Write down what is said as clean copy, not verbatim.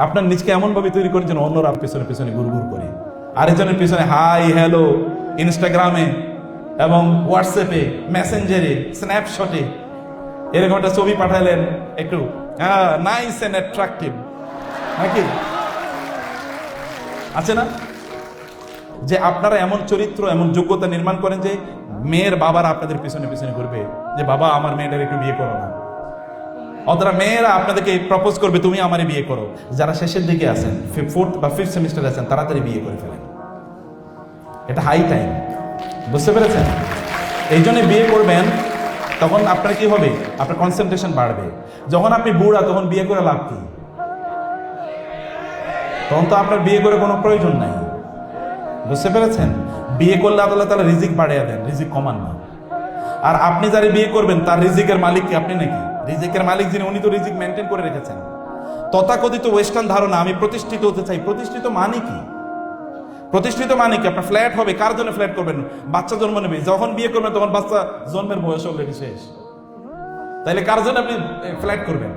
আপনার নিজকে এমন ভাবে তৈরি করেন যেন অন্যরা পেছনে পেছনে গুড়গুড় করে, আরেকজনের পেছনে হাই হ্যালো ইনস্টাগ্রামে এবং হোয়াটসঅ্যাপে, মেসেঞ্জারে, স্ন্যাপশটে এরকম একটা ছবি পাঠালেন, একটু নাইস এন্ড অ্যাট্রাকটিভ নাকি আছে না? যে আপনারা এমন চরিত্র, এমন যোগ্যতা নির্মাণ করেন যে মেয়ের বাবারা আপনাদের পিছনে পিছনে ঘুরবে যে বাবা আমার মেয়েটার একটু বিয়ে করো না, অথবা মেয়েরা আপনাদেরকে প্রপোজ করবে তুমি আমারে বিয়ে করো। যারা শেষের দিকে আছেন, 4th বা 5th সেমিস্টারে আছেন, তাড়াতাড়ি বিয়ে করে ফেলেন, এটা হাই টাইম। বুঝতে পেরেছেন? এই জন্য বিয়ে করবেন, তখন আপনার কি হবে, আপনার কনসেন্ট্রেশন বাড়বে। যখন আপনি বুড়া তখন বিয়ে করে লাভ কি? তখন তো আপনার বিয়ে করে কোনো প্রয়োজন নাই। বুঝতে পেরেছেন? বিয়ে করলে আল্লাহ তাআলা রিজিক বাড়িয়ে দেন, রিজিক কমান না। আর আপনি যারা বিয়ে করবেন তার রিজিকের মালিক কি আপনি নাকি? রিজিকের মালিক যিনি, উনি তো রিজিক মেনটেন করে রেখেছেন। তথাকথিত ওয়েস্টার্ন ধারণা আমি প্রতিষ্ঠিত হতে চাই, প্রতিষ্ঠিত মানে কি? প্রতিষ্ঠিত মানে কি? আপনার ফ্ল্যাট হবে, কার জন্য ফ্ল্যাট করবেন? বাচ্চা জন্ম নেবে, যখন বিয়ে করবেন তখন বাচ্চা জন্মের বয়স অলরেডি শেষ, তাইলে কার জন্য আপনি ফ্ল্যাট করবেন?